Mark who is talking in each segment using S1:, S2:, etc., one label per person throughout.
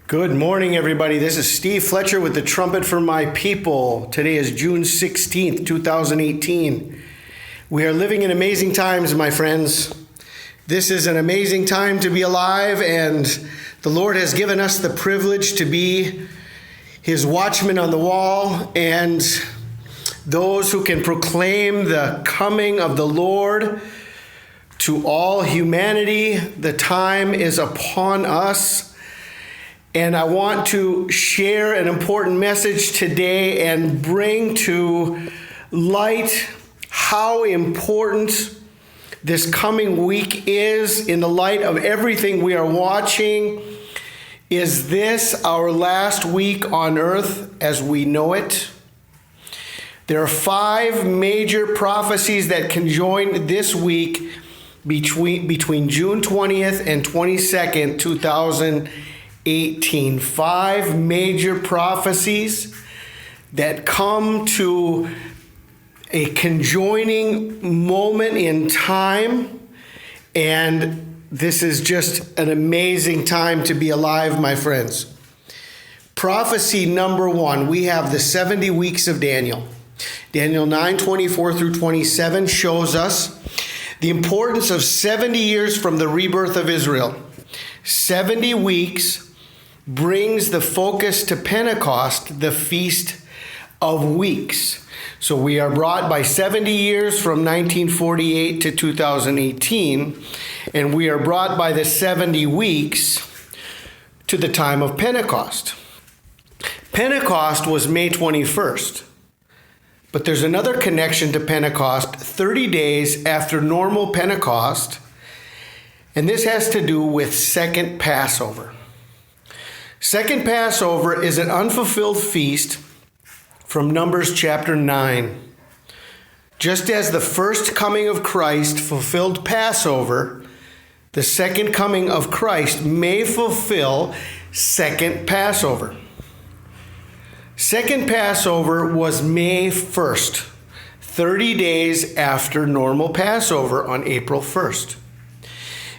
S1: Good morning, everybody. This is Steve Fletcher with the Trumpet for My People. Today is June 16th, 2018. We are living in amazing times, my friends. This is an amazing time to be alive, and the Lord has given us the privilege to be His watchmen on the wall and those who can proclaim the coming of the Lord to all humanity. The time is upon us. And I want to share an important message today and bring to light how important this coming week is in the light of everything we are watching. Is this our last week on earth as we know it? There are 5 major prophecies that conjoin this week between June 20th and 22nd, 2018. 5 major prophecies that come to a conjoining moment in time, and this is just an amazing time to be alive, my friends. Prophecy number 1, we have the 70 weeks of Daniel. Daniel 9:24 through 27 shows us the importance of 70 years from the rebirth of Israel. 70 weeks brings the focus to Pentecost, the Feast of Weeks. So we are brought by 70 years from 1948 to 2018, and we are brought by the 70 weeks to the time of Pentecost. Pentecost was May 21st, but there's another connection to Pentecost 30 days after normal Pentecost, and this has to do with Second Passover. Second Passover is an unfulfilled feast from Numbers chapter 9. Just as the first coming of Christ fulfilled Passover, the second coming of Christ may fulfill Second Passover. Second Passover was May 1st, 30 days after normal Passover on April 1st.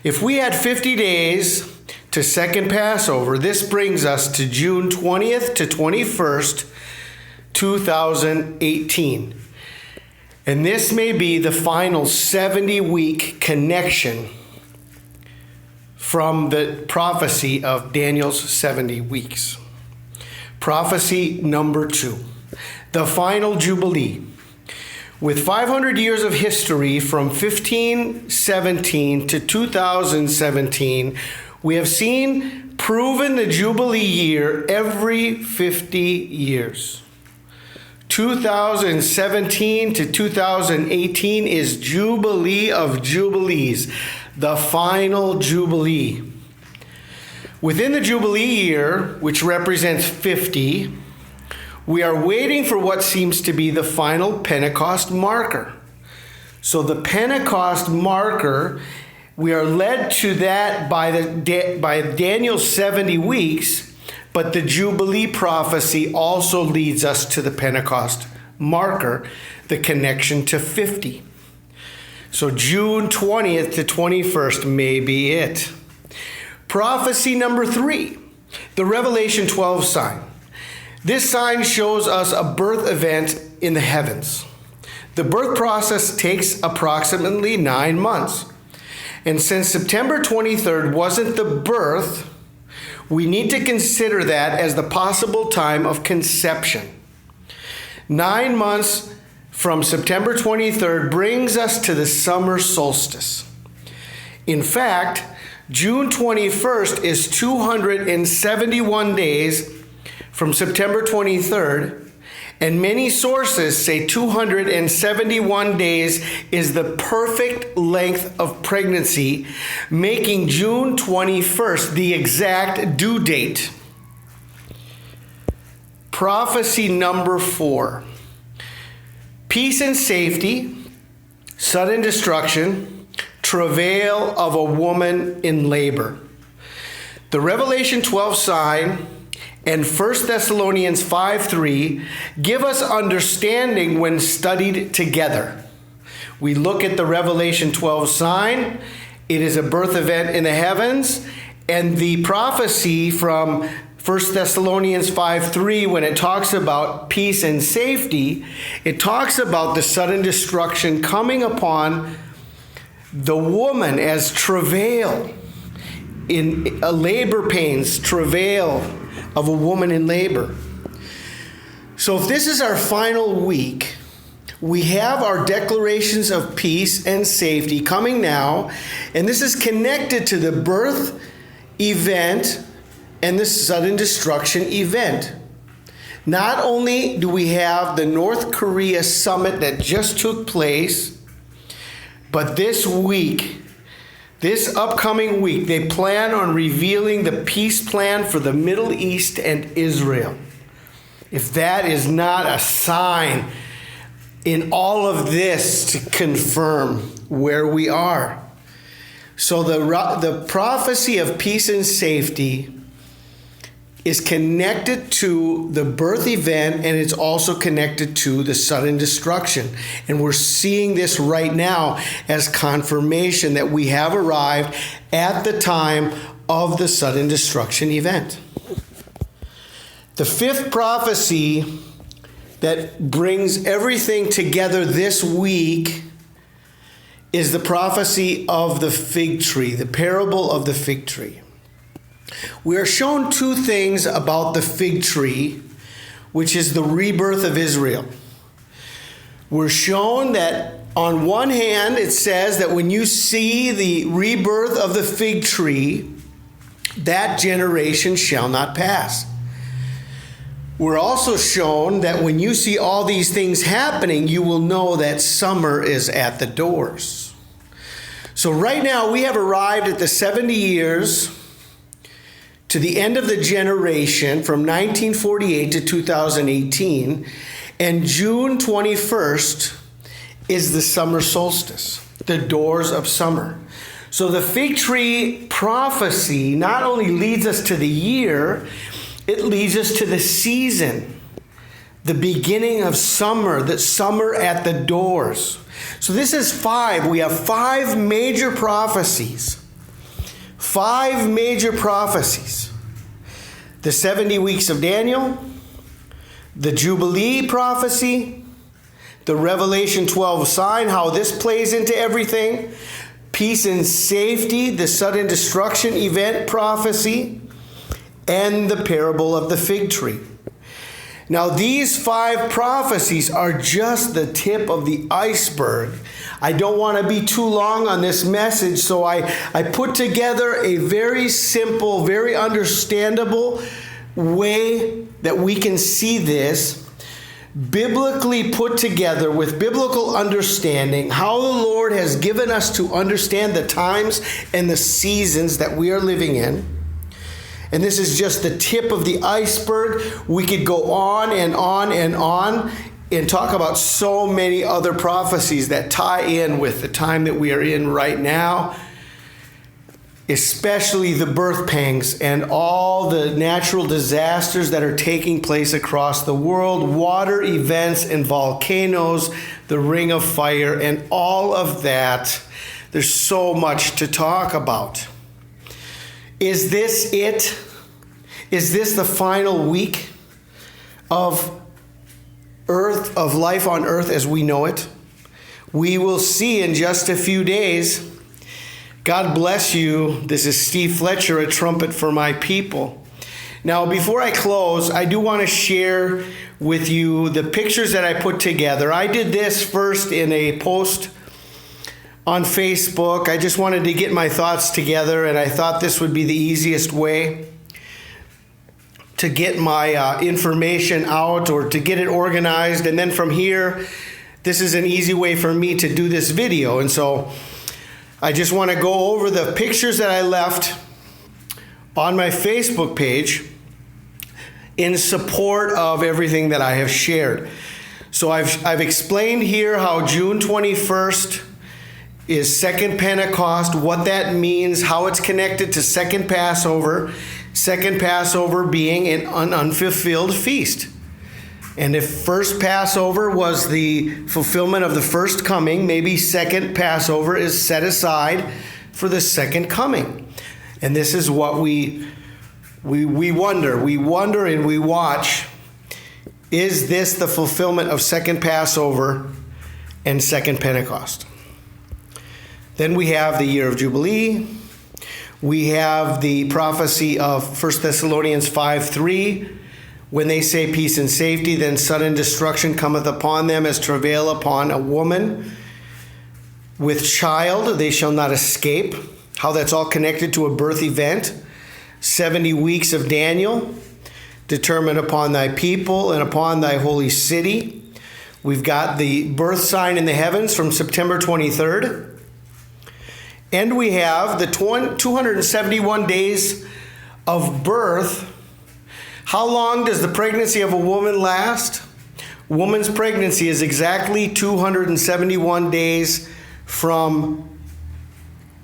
S1: If we had 50 days to Second Passover, this brings us to June 20th to 21st, 2018. And this may be the final 70-week connection from the prophecy of Daniel's 70 weeks. Prophecy number 2, the final Jubilee. With 500 years of history from 1517 to 2017, we have seen proven the Jubilee year every 50 years. 2017 to 2018 is Jubilee of Jubilees, the final Jubilee. Within the Jubilee year, which represents 50, we are waiting for what seems to be the final Pentecost marker. So the Pentecost marker, we are led to that by Daniel's 70 weeks, but the Jubilee prophecy also leads us to the Pentecost marker, the connection to 50. So June 20th to 21st may be it. Prophecy number 3, the Revelation 12 sign. This sign shows us a birth event in the heavens. The birth process takes approximately 9 months. And since September 23rd wasn't the birth, we need to consider that as the possible time of conception. 9 months from September 23rd brings us to the summer solstice. In fact, June 21st is 271 days from September 23rd, and many sources say 271 days is the perfect length of pregnancy, making June 21st the exact due date. Prophecy number 4. Peace and safety, sudden destruction, travail of a woman in labor. The Revelation 12 sign and 1 Thessalonians 5:3 give us understanding when studied together. We look at the Revelation 12 sign. It is a birth event in the heavens, and the prophecy from 1 Thessalonians 5:3, when it talks about peace and safety, it talks about the sudden destruction coming upon the woman as travail, in labor pains, travail of a woman in labor. So if this is our final week, we have our declarations of peace and safety coming now, and this is connected to the birth event and the sudden destruction event. Not only do we have the North Korea summit that just took place, but this week, this upcoming week, they plan on revealing the peace plan for the Middle East and Israel. If that is not a sign in all of this to confirm where we are. So the prophecy of peace and safety is connected to the birth event, and it's also connected to the sudden destruction. And we're seeing this right now as confirmation that we have arrived at the time of the sudden destruction event. The fifth prophecy that brings everything together this week is the prophecy of the fig tree, the parable of the fig tree. We are shown two things about the fig tree, which is the rebirth of Israel. We're shown that on one hand, it says that when you see the rebirth of the fig tree, that generation shall not pass. We're also shown that when you see all these things happening, you will know that summer is at the doors. So right now we have arrived at the 70 years to the end of the generation from 1948 to 2018, and June 21st is the summer solstice, the doors of summer. So the fig tree prophecy not only leads us to the year, it leads us to the season, the beginning of summer, the summer at the doors. So this is five. We have five major prophecies. Five major prophecies. The 70 weeks of Daniel, the Jubilee prophecy, the Revelation 12 sign, how this plays into everything, peace and safety, the sudden destruction event prophecy, and the parable of the fig tree. Now, these five prophecies are just the tip of the iceberg. I don't want to be too long on this message, so I put together a very simple, very understandable way that we can see this, biblically put together with biblical understanding, how the Lord has given us to understand the times and the seasons that we are living in. And this is just the tip of the iceberg. We could go on and on and on and talk about so many other prophecies that tie in with the time that we are in right now, especially the birth pangs and all the natural disasters that are taking place across the world, water events and volcanoes, the ring of fire, and all of that. There's so much to talk about. Is this it? Is this the final week of earth, of life on earth as we know it? We will see in just a few days. God bless you. This is Steve Fletcher, a trumpet for my people. Now, before I close, I do want to share with you the pictures that I put together. I did this first in a post on Facebook. I just wanted to get my thoughts together, and I thought this would be the easiest way to get my information out or to get it organized. And then from here, this is an easy way for me to do this video. And so I just want to go over the pictures that I left on my Facebook page in support of everything that I have shared. So I've explained here how June 21st is Second Pentecost, what that means, how it's connected to Second Passover being an unfulfilled feast. And if first Passover was the fulfillment of the first coming, maybe second Passover is set aside for the second coming. And this is what we we wonder and we watch, is this the fulfillment of second Passover and second Pentecost? Then we have the year of Jubilee. We have the prophecy of 1 Thessalonians 5:3. When they say peace and safety, then sudden destruction cometh upon them as travail upon a woman with child. They shall not escape. How that's all connected to a birth event. 70 weeks of Daniel, determined upon thy people and upon thy holy city. We've got the birth sign in the heavens from September 23rd. And we have the 271 days of birth. How long does the pregnancy of a woman last? Woman's pregnancy is exactly 271 days from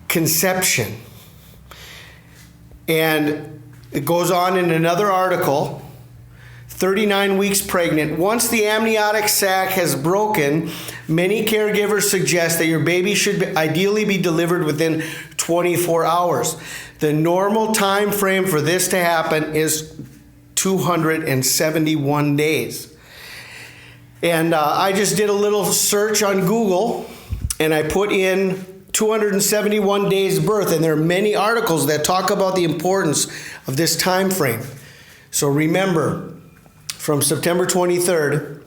S1: conception. And it goes on in another article, 39 weeks pregnant. Once the amniotic sac has broken, many caregivers suggest that your baby should ideally be delivered within 24 hours. The normal time frame for this to happen is 271 days. And I just did a little search on Google, and I put in 271 days birth, and there are many articles that talk about the importance of this time frame. So remember, from September 23rd,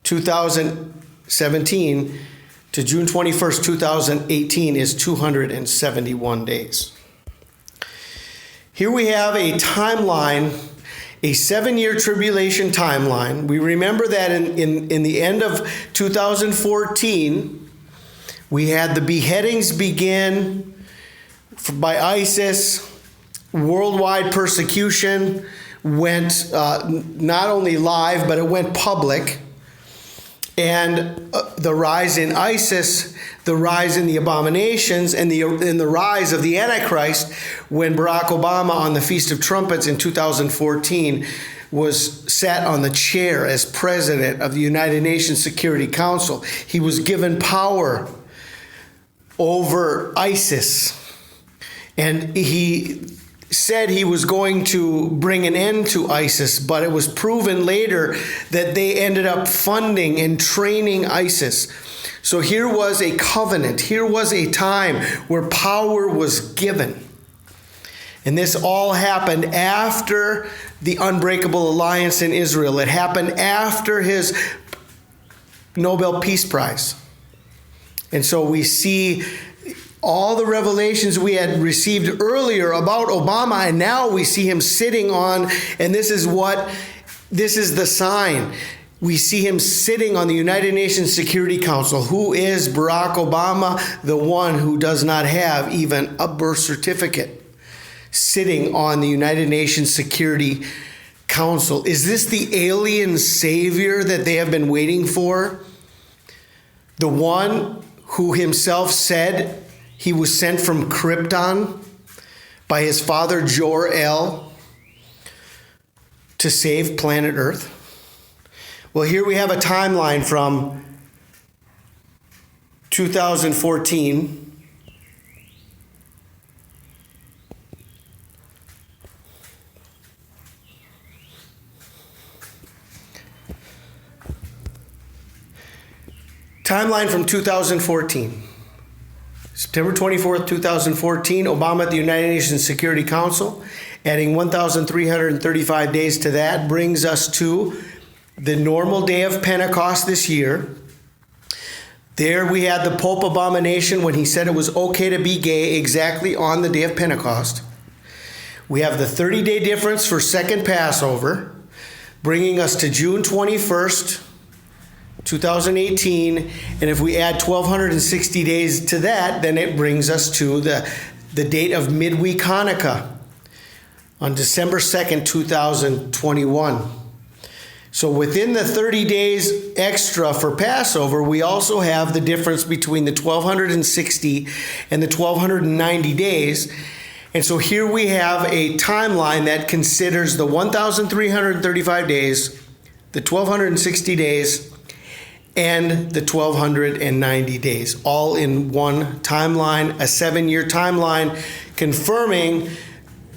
S1: 2017 to June 21st, 2018 is 271 days. Here we have a timeline, a 7-year tribulation timeline. We remember that in the end of 2014, we had the beheadings begin by ISIS. Worldwide persecution went not only live, but it went public. And the rise in ISIS, the rise in the abominations, and the rise of the Antichrist, when Barack Obama on the Feast of Trumpets in 2014 was sat on the chair as president of the United Nations Security Council. He was given power over ISIS. And he said he was going to bring an end to ISIS, but it was proven later that they ended up funding and training ISIS. So here was a covenant. Here was a time where power was given. And this all happened after the Unbreakable Alliance in Israel. It happened after his Nobel Peace Prize. And so we see all the revelations we had received earlier about Obama, and now we see him sitting on, and this is the sign. We see him sitting on the United Nations Security Council. Who is Barack Obama? The one who does not have even a birth certificate. Sitting on the United Nations Security Council. Is this the alien savior that they have been waiting for? The one who himself said he was sent from Krypton by his father Jor-El to save planet Earth? Well, here we have a timeline from 2014. Timeline from 2014. September 24th, 2014, Obama at the United Nations Security Council. Adding 1,335 days to that brings us to the normal day of Pentecost this year. There we had the Pope abomination when he said it was okay to be gay exactly on the day of Pentecost. We have the 30-day difference for second Passover, bringing us to June 21st, 2018, and if we add 1,260 days to that, then it brings us to the date of midweek Hanukkah on December 2nd, 2021. So within the 30 days extra for Passover, we also have the difference between the 1,260 and the 1,290 days. And so here we have a timeline that considers the 1,335 days, the 1,260 days, and the 1,290 days, all in one timeline, a 7-year timeline, confirming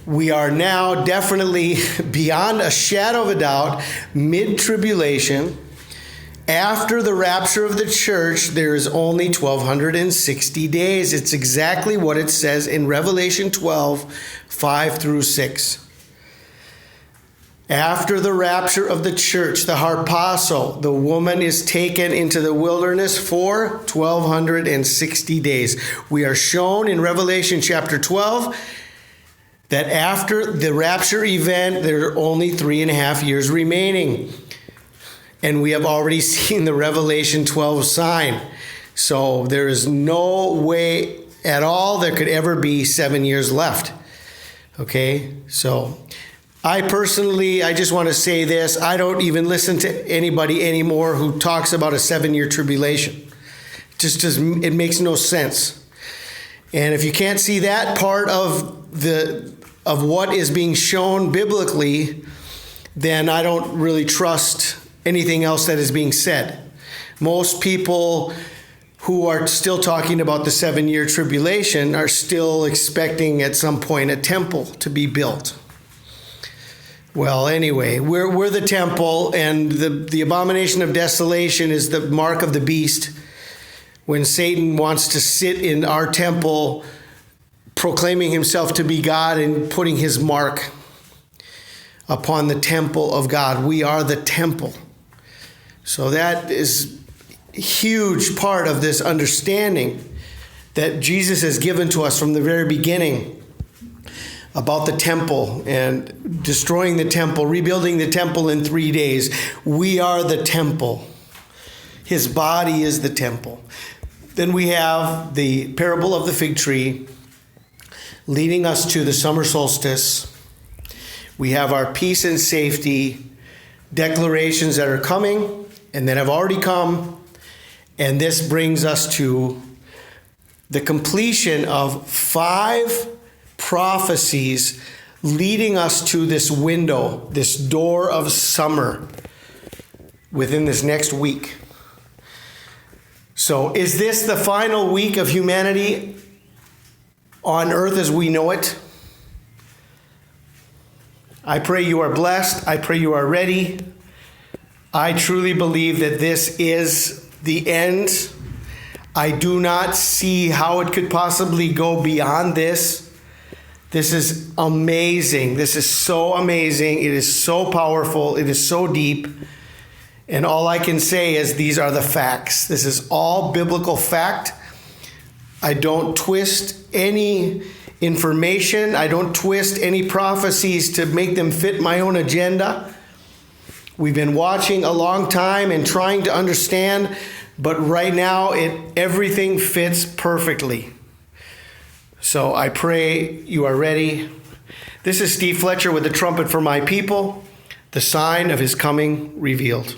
S1: We are now definitely beyond a shadow of a doubt, mid-tribulation. After the rapture of the church, there is only 1,260 days. It's exactly what it says in Revelation 12, 5 through 6. After the rapture of the church, the harpazo, the woman is taken into the wilderness for 1,260 days. We are shown in Revelation chapter 12 that after the rapture event, there are only 3.5 years remaining. And we have already seen the Revelation 12 sign. So there is no way at all there could ever be 7 years left. Okay, so I just want to say this. I don't even listen to anybody anymore who talks about a 7-year tribulation. It makes no sense. And if you can't see that part of what is being shown biblically, then I don't really trust anything else that is being said. Most people who are still talking about the 7-year tribulation are still expecting at some point a temple to be built. Well, anyway, we're the temple, and the abomination of desolation is the mark of the beast. When Satan wants to sit in our temple, proclaiming himself to be God and putting his mark upon the temple of God. We are the temple. So that is a huge part of this understanding that Jesus has given to us from the very beginning about the temple and destroying the temple, rebuilding the temple in 3 days. We are the temple. His body is the temple. Then we have the parable of the fig tree leading us to the summer solstice. We have our peace and safety declarations that are coming and that have already come. And this brings us to the completion of 5 prophecies leading us to this window, this door of summer within this next week. So is this the final week of humanity on earth as we know it? I pray you are blessed. I pray you are ready. I truly believe that this is the end. I do not see how it could possibly go beyond this. This is amazing. This is so amazing. It is so powerful. It is so deep. And all I can say is these are the facts. This is all biblical fact. I don't twist any information. I don't twist any prophecies to make them fit my own agenda. We've been watching a long time and trying to understand, but right now everything fits perfectly. So I pray you are ready. This is Steve Fletcher with the trumpet for my people, the sign of his coming revealed.